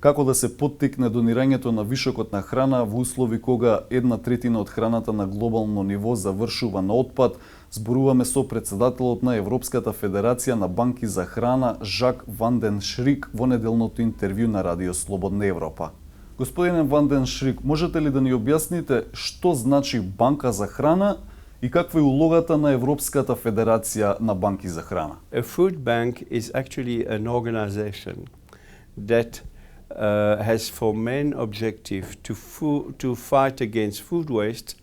Како да се поттикне донирањето на вишокот на храна во услови кога 1/3 од храната на глобално ниво завршува на отпад, зборуваме со претседателот на Европската федерација на Банки за храна Жак Ванденшрик во неделното интервју на Радио Слободна Европа. Господине Ванденшрик, можете ли да ни објасните што значи Банка за храна и каква е улогата на Европската федерација на Банки за храна? A food bank is actually an organization that has for main objective to fight against food waste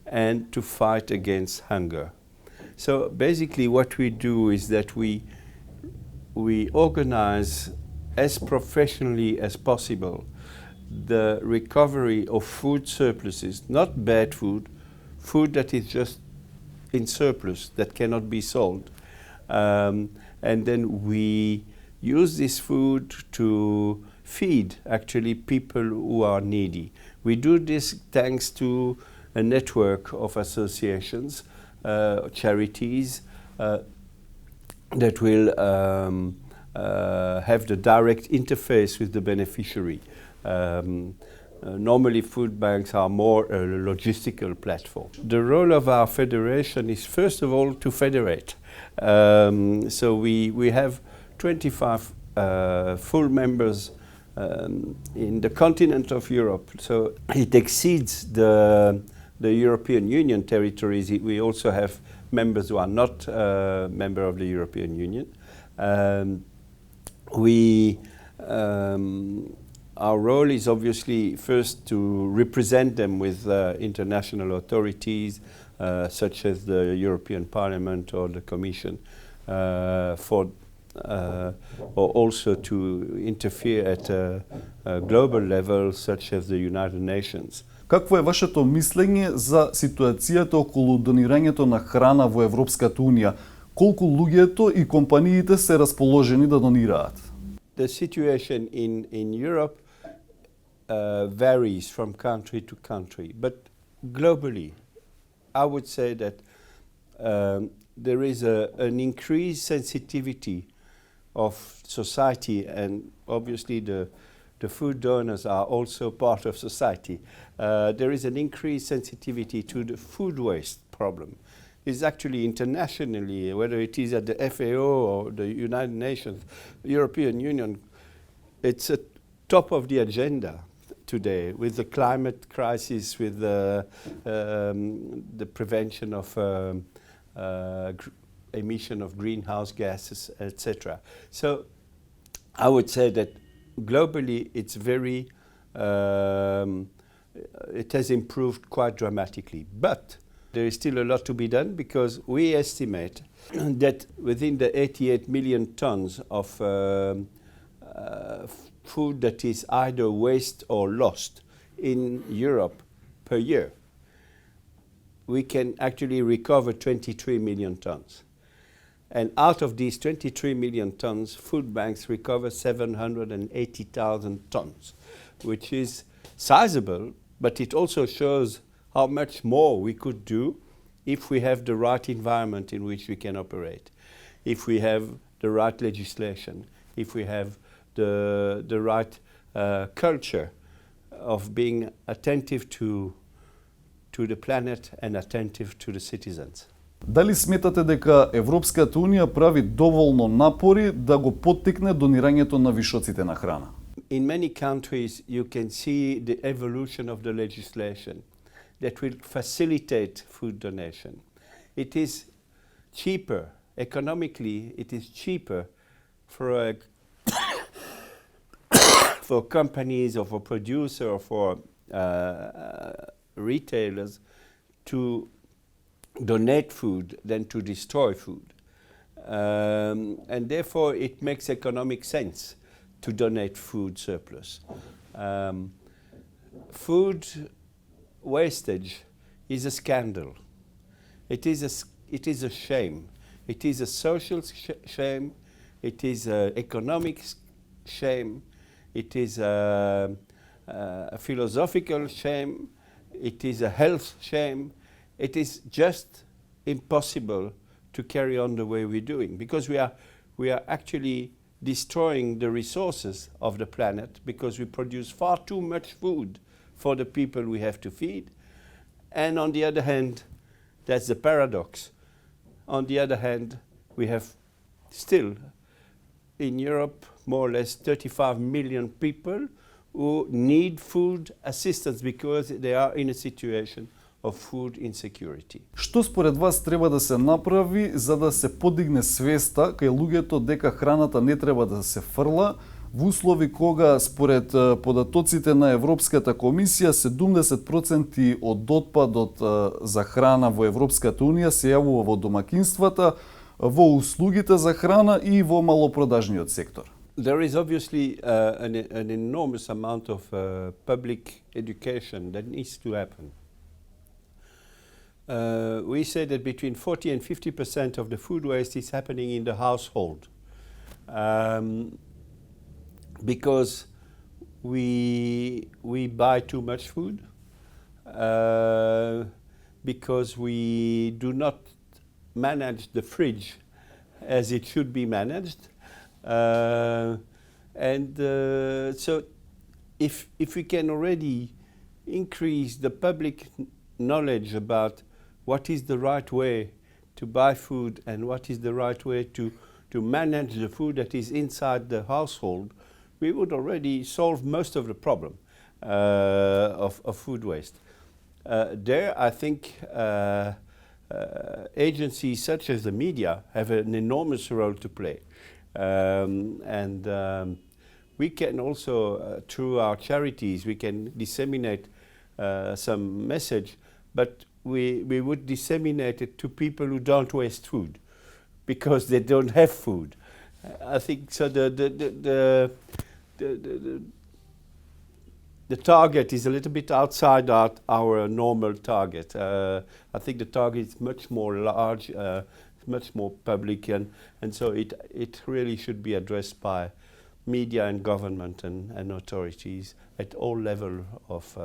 and to fight against hunger. So basically what we do is that we organize as professionally as possible the recovery of food surpluses, not bad food, food that is just in surplus, that cannot be sold. And then we use this food to feed actually people who are needy. We do this thanks to a network of associations, charities that will have the direct interface with the beneficiary. Normally food banks are more a logistical platform. The role of our federation is first of all to federate. So we have 25 full members in the continent of Europe, so it exceeds the European Union territories. We also have members who are not member of the European Union. Our role is obviously first to represent them with international authorities such as the European Parliament or the Commission, or also to interfere at a global level such as the United Nations. Какво е вашето мислење за ситуацијата околу донирањето на храна во Европската Унија? Колку луѓето и компаниите се расположени да донираат? The situation in Europe varies from country to country, but globally I would say that there is an increased sensitivity of society, and obviously the food donors are also part of society. There is an increased sensitivity to the food waste problem. It's actually internationally, whether it is at the FAO or the United Nations, European Union, it's at top of the agenda today with the climate crisis, with the prevention of emission of greenhouse gases, etc. So I would say that globally it's very, it has improved quite dramatically. But there is still a lot to be done, because we estimate that within the 88 million tons of food that is either waste or lost in Europe per year, we can actually recover 23 million tons. And out of these 23 million tons, food banks recover 780,000 tons, which is sizable, but it also shows how much more we could do if we have the right environment in which we can operate, if we have the right legislation, if we have the right culture of being attentive to the planet and attentive to the citizens. Дали сметате дека Европската Унија прави доволно напори да го поттикне донирањето на вишоците на храна? In many countries you can see the evolution of the legislation that will facilitate food donation. It is cheaper, economically it is cheaper for for companies or for producers or for retailers to donate food than to destroy food. And therefore it makes economic sense to donate food surplus. Food wastage is a scandal. It is a shame. It is a social shame. It is an economic shame. It is a philosophical shame. It is a health shame. It is just impossible to carry on the way we're doing, because we are actually destroying the resources of the planet because we produce far too much food for the people we have to feed. And on the other hand, that's the paradox. On the other hand, we have still in Europe more or less 35 million people who need food assistance because they are in a situation of food insecurity. Што според вас треба да се направи за да се подигне свеста кај луѓето дека храната не треба да се фрла во услови кога според податоците на Европската комисија 70% од отпадот за храна во Европската унија се јавува во домакинствата, во услугите за храна и во малопродажниот сектор? There is obviously an enormous amount of public education that needs to happen. We say that between 40 and 50% of the food waste is happening in the household. Because we buy too much food, because we do not manage the fridge as it should be managed. So if we can already increase the public knowledge about what is the right way to buy food and what is the right way to manage the food that is inside the household, we would already solve most of the problem of food waste. There, I think agencies such as the media have an enormous role to play. We can also, through our charities, we can disseminate some message, but we would disseminate it to people who don't waste food because they don't have food. I think so. The target is a little bit outside our normal target. I think the target is much more large, much more public, and so it really should be addressed by media and government and authorities at all level of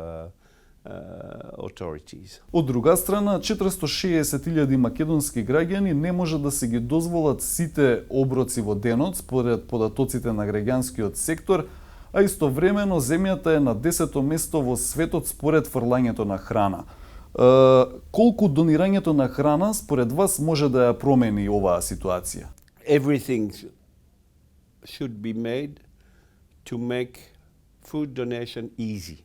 authorities. Од друга страна, 460.000 македонски граѓани не може да се ги дозволат сите оброци во денот според податоците на граѓанскиот сектор, а истовремено земјата е на 10-то место во светот според фрлањето на храна. Колку донирањето на храна според вас може да ја промени оваа ситуација? Everything should be made to make food donation easy.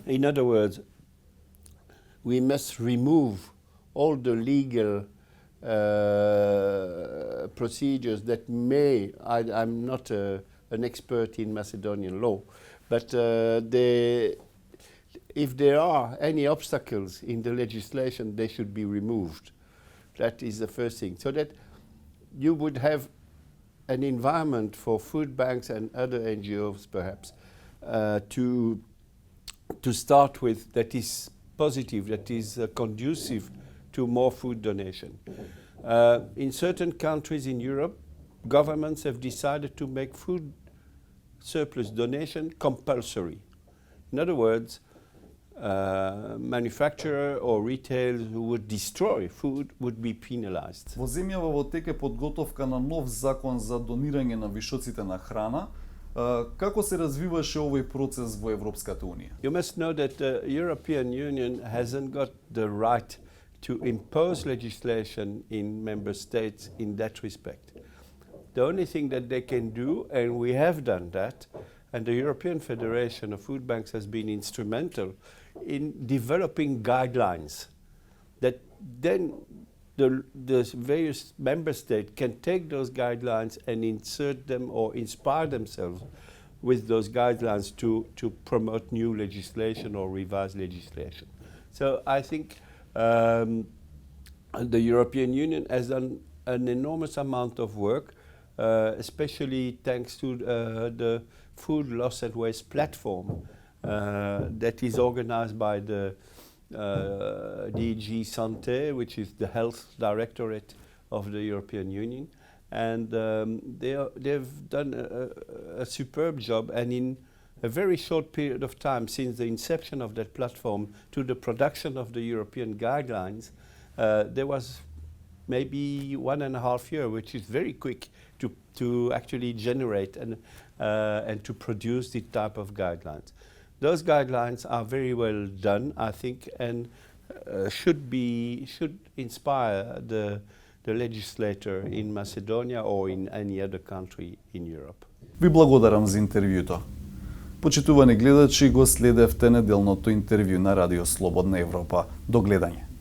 In other words, we must remove all the legal procedures that I'm not an expert in Macedonian law, but if there are any obstacles in the legislation, they should be removed. That is the first thing. So that you would have an environment for food banks and other NGOs perhaps to start with that is positive, that is conducive to more food donation. In certain countries in Europe, governments have decided to make food surplus donation compulsory. In other words, manufacturer or retail who would destroy food would be penalized. Во земјава во тек е подготовка на нов закон за донирање на вишоците на храна. Како се развиваше овој процес во Европската унија? You must know that the European Union hasn't got the right to impose legislation in member states in that respect. The only thing that they can do, and we have done that, and the European Federation of Food Banks has been instrumental in developing guidelines that then the various member states can take those guidelines and insert them or inspire themselves with those guidelines to promote new legislation or revise legislation. So I think the European Union has done an enormous amount of work, especially thanks to the Food Loss and Waste platform that is organized by the DG Santé, which is the health directorate of the European Union, and they've done a superb job, and in a very short period of time since the inception of that platform to the production of the European guidelines, there was maybe 1.5 years, which is very quick to actually generate and to produce the type of guidelines. Those guidelines are very well done, I think, and should inspire the legislator in Macedonia or in any other country in Europe. Ви благодарам за интервјуто. Почитувани гледачи, го следевте неделното интервју на Радио Слободна Европа. До гледање.